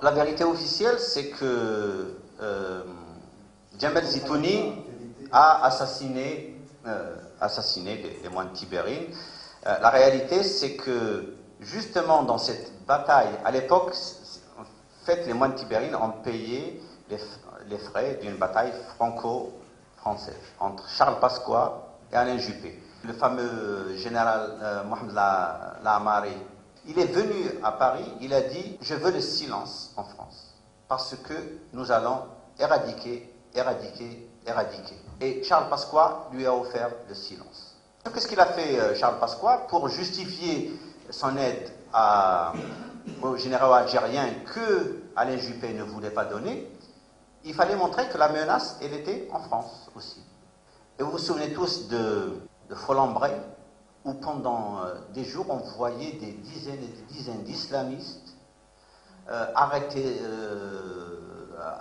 La vérité officielle, c'est que Djamel Zitouni a assassiné les moines tibérines. La réalité, c'est que justement dans cette bataille, à l'époque, en fait, les moines tibérines ont payé les frais d'une bataille franco-française entre Charles Pasqua et Alain Juppé. Le fameux général Mohamed Lahamari, il est venu à Paris, il a dit « Je veux le silence en France, parce que nous allons éradiquer. » Et Charles Pasqua lui a offert le silence. Qu'est-ce qu'il a fait, Charles Pasqua, pour justifier son aide aux généraux algériens que Alain Juppé ne voulait pas donner? Il fallait montrer que la menace, elle était en France aussi. Et vous vous souvenez tous de Folembray, où pendant des jours, on voyait des dizaines et des dizaines d'islamistes arrêtés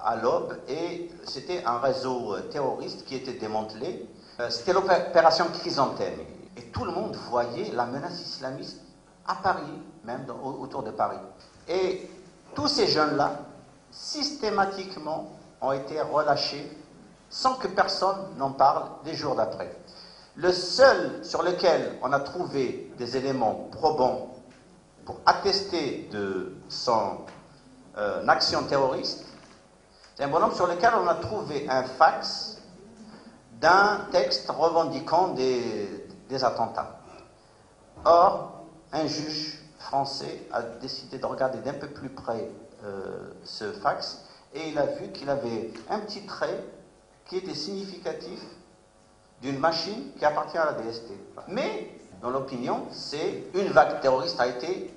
à l'aube, et c'était un réseau terroriste qui était démantelé. C'était l'opération Chrysanthème. Et tout le monde voyait la menace islamiste à Paris, même autour de Paris. Et tous ces jeunes-là, systématiquement, ont été relâchés sans que personne n'en parle les jours d'après. Le seul sur lequel on a trouvé des éléments probants pour attester de son action terroriste, c'est un bonhomme sur lequel on a trouvé un fax d'un texte revendiquant des attentats. Or, un juge français a décidé de regarder d'un peu plus près ce fax, et il a vu qu'il avait un petit trait qui était significatif d'une machine qui appartient à la DST. Mais, dans l'opinion, une vague terroriste a été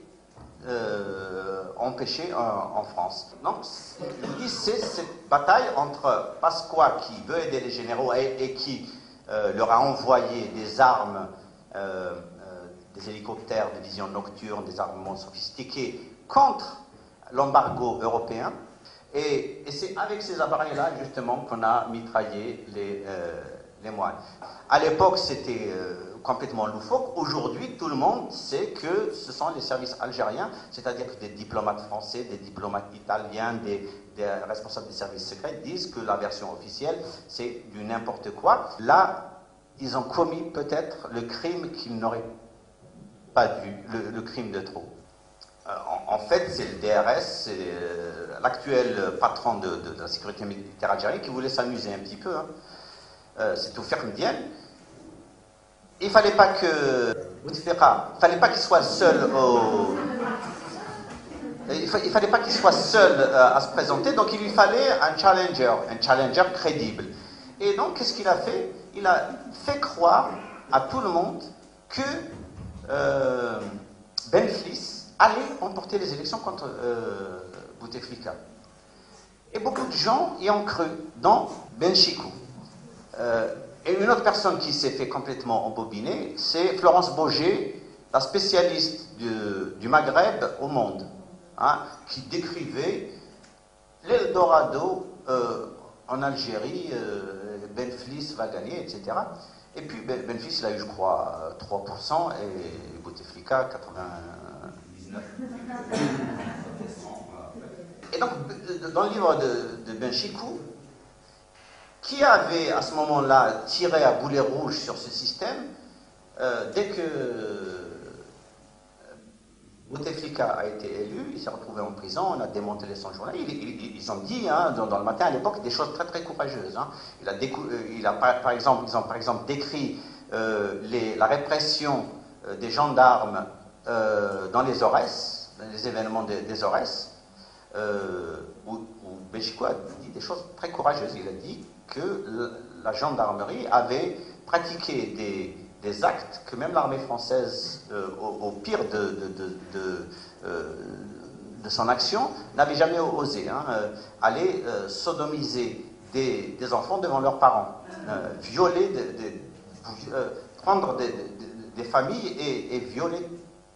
empêchée en France. Donc, il dit c'est cette bataille entre Pasqua qui veut aider les généraux et qui leur a envoyé des armes, des hélicoptères de vision nocturne, des armements sophistiqués contre l'embargo européen. Et c'est avec ces appareils-là, justement, qu'on a mitraillé les moines. À l'époque, c'était complètement loufoque. Aujourd'hui, tout le monde sait que ce sont les services algériens, c'est-à-dire que des diplomates français, des diplomates italiens, des responsables des services secrets disent que la version officielle, c'est du n'importe quoi. Là, ils ont commis peut-être le crime qu'ils n'auraient pas dû, le crime de trop. En fait, c'est le DRS, c'est l'actuel patron de la sécurité militaire algérienne qui voulait s'amuser un petit peu. Hein. C'est tout Fermedienne. Il ne fallait pas qu'il soit seul il fallait pas qu'il soit seul à se présenter, donc il lui fallait un challenger crédible. Et donc, qu'est-ce qu'il a fait? Il a fait croire à tout le monde que Benflis allait remporter les élections contre Bouteflika. Et beaucoup de gens y ont cru, dont Benchikou. Et une autre personne qui s'est fait complètement embobiner, c'est Florence Boger, la spécialiste du Maghreb au monde, hein, qui décrivait l'Eldorado en Algérie, Benflis va gagner, etc. Et puis Benflis, il a eu, je crois, 3%, et Bouteflika, 99%. Et donc, dans le livre de Benchikou, qui avait à ce moment-là tiré à boulet rouge sur ce système, dès que Bouteflika a été élu, il s'est retrouvé en prison, on a démantelé son journal. Ils ont dit, hein, dans le matin à l'époque, des choses très très courageuses. Hein. Ils ont par exemple décrit la répression des gendarmes dans les Aurès, les événements des Aurès, où Benchikou a dit des choses très courageuses. Il a dit que la gendarmerie avait pratiqué des actes que même l'armée française, au pire de son action, n'avait jamais osé. Hein, aller sodomiser des enfants devant leurs parents, violer, prendre des familles et violer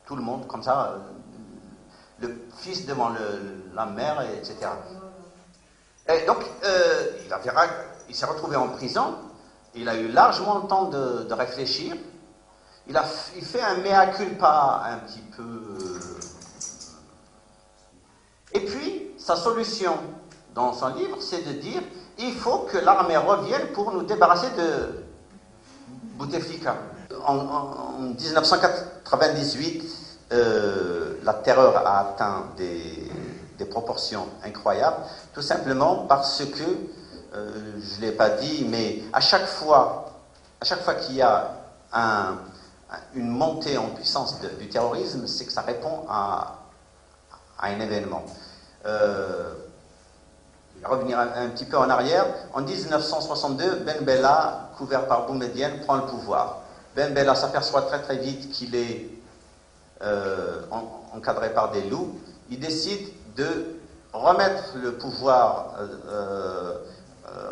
tout le monde, comme ça, le fils devant la mère, etc. Et donc, il s'est retrouvé en prison, il a eu largement le temps de réfléchir, il fait un mea culpa un petit peu Et puis, sa solution dans son livre, c'est de dire il faut que l'armée revienne pour nous débarrasser de Bouteflika. En 1998, la terreur a atteint des proportions incroyables, tout simplement parce que, je ne l'ai pas dit, mais à chaque fois qu'il y a une montée en puissance du terrorisme, c'est que ça répond à un événement. Revenir un petit peu en arrière, en 1962, Ben Bella, couvert par Boumedienne, prend le pouvoir. Ben Bella s'aperçoit très très vite qu'il est encadré par des loups. Il décide de remettre le pouvoir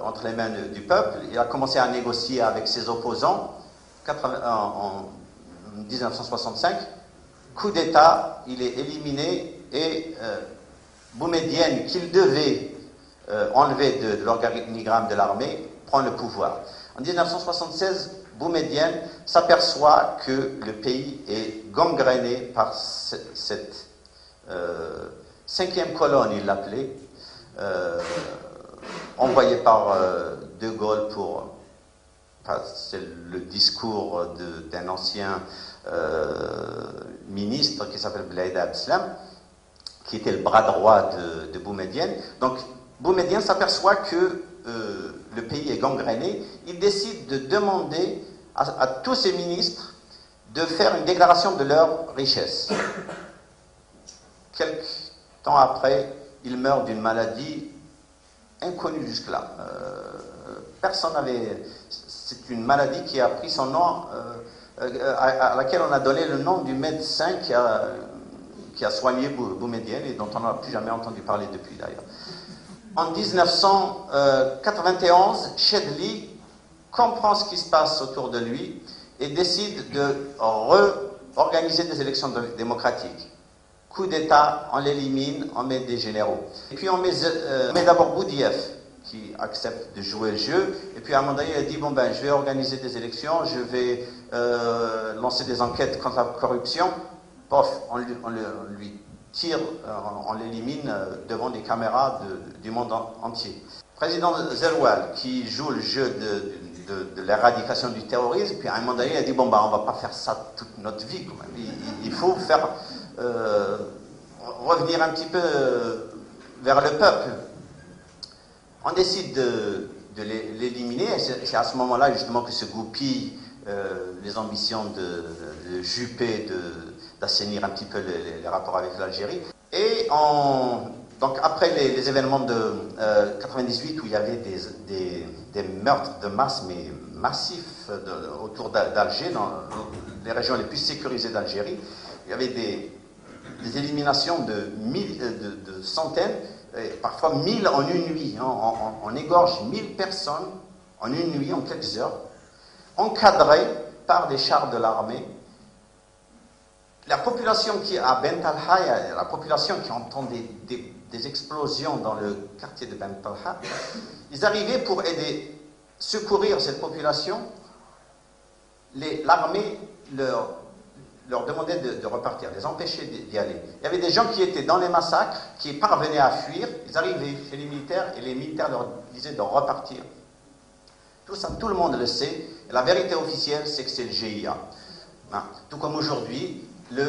entre les mains du peuple. Il a commencé à négocier avec ses opposants en 1965. Coup d'État, il est éliminé et Boumedienne, qu'il devait enlever de l'organigramme de l'armée, prend le pouvoir. En 1976, Boumedienne s'aperçoit que le pays est gangréné par cette cinquième colonne, il l'appelait, envoyée par De Gaulle pour... c'est le discours d'un ancien ministre qui s'appelle Blaid Abdeslam, qui était le bras droit de Boumedienne. Donc, Boumedienne s'aperçoit que le pays est gangréné. Il décide de demander à tous ses ministres de faire une déclaration de leur richesse. Quelques temps après, il meurt d'une maladie inconnue jusque-là. Personne n'avait... C'est une maladie qui a pris son nom, à laquelle on a donné le nom du médecin qui a soigné Boumedienne et dont on n'a plus jamais entendu parler depuis d'ailleurs. En 1991, Chedli comprend ce qui se passe autour de lui et décide de réorganiser des élections démocratiques. Coup d'État, on l'élimine, on met des généraux. Et puis on met d'abord Boudiaf, qui accepte de jouer le jeu. Et puis à un moment donné, il a dit, bon ben, je vais organiser des élections, je vais lancer des enquêtes contre la corruption. Pof, on lui tire, on l'élimine devant des caméras du monde entier. Président Zeroual, qui joue le jeu de l'éradication du terrorisme, puis à un moment donné, il a dit, bon ben, on ne va pas faire ça toute notre vie. Quand même. Il faut faire revenir un petit peu vers le peuple. On décide de l'éliminer, et c'est à ce moment-là justement que se goupillent les ambitions de Juppé d'assainir un petit peu les rapports avec l'Algérie. Et donc après les événements de 98 où il y avait des meurtres de masse, mais massifs autour d'Alger, dans les régions les plus sécurisées d'Algérie, il y avait des éliminations de centaines, et parfois 1000 en une nuit. On égorge 1000 personnes en une nuit, en quelques heures, encadrées par des chars de l'armée. La population qui à Ben Talha, la population qui entend des explosions dans le quartier de Ben Talha, ils arrivaient pour aider, secourir cette population. L'armée leur demandait de repartir, les empêcher d'y aller. Il y avait des gens qui étaient dans les massacres, qui parvenaient à fuir, ils arrivaient chez les militaires et les militaires leur disaient de repartir. Tout ça, tout le monde le sait. Et la vérité officielle, c'est que c'est le GIA. Tout comme aujourd'hui, l'un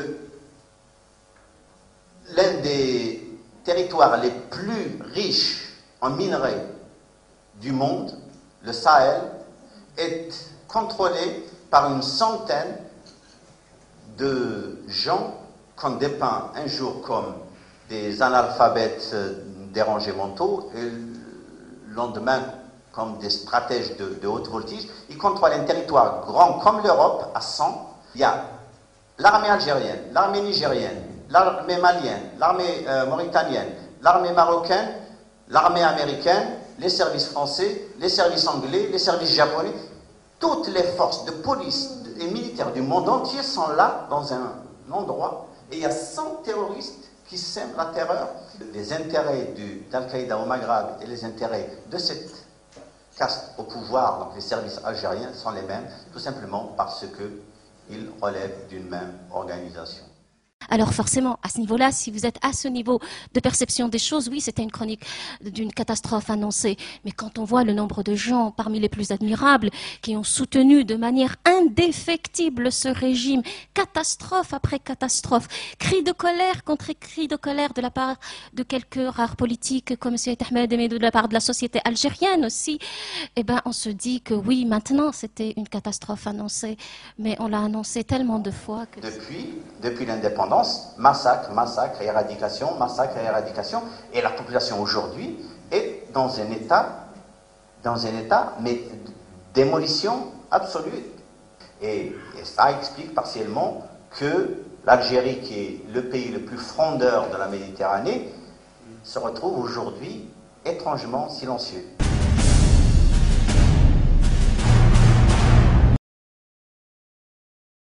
des territoires les plus riches en minerais du monde, le Sahel, est contrôlé par une centaine de gens qu'on dépeint un jour comme des analphabètes dérangés mentaux et le lendemain comme des stratèges de haute voltige. Ils contrôlent un territoire grand comme l'Europe à 100. Il y a l'armée algérienne, l'armée nigérienne, l'armée malienne, l'armée mauritanienne, l'armée marocaine, l'armée américaine, les services français, les services anglais, les services japonais. Toutes les forces de police et militaires du monde entier sont là, dans un endroit, et il y a 100 terroristes qui sèment la terreur. Les intérêts d'Al-Qaïda au Maghreb et les intérêts de cette caste au pouvoir, donc les services algériens, sont les mêmes, tout simplement parce qu'ils relèvent d'une même organisation. Alors forcément, à ce niveau-là, si vous êtes à ce niveau de perception des choses, oui, c'était une chronique d'une catastrophe annoncée. Mais quand on voit le nombre de gens parmi les plus admirables qui ont soutenu de manière indéfectible ce régime, catastrophe après catastrophe, cri de colère contre cri de colère de la part de quelques rares politiques comme M. Ahmed et de la part de la société algérienne aussi, eh ben, on se dit que oui, maintenant, c'était une catastrophe annoncée. Mais on l'a annoncé tellement de fois que... Depuis l'indépendance, massacre, massacre, éradication, et la population aujourd'hui est dans un état, mais démolition absolue. Et ça explique partiellement que l'Algérie, qui est le pays le plus frondeur de la Méditerranée, se retrouve aujourd'hui étrangement silencieux.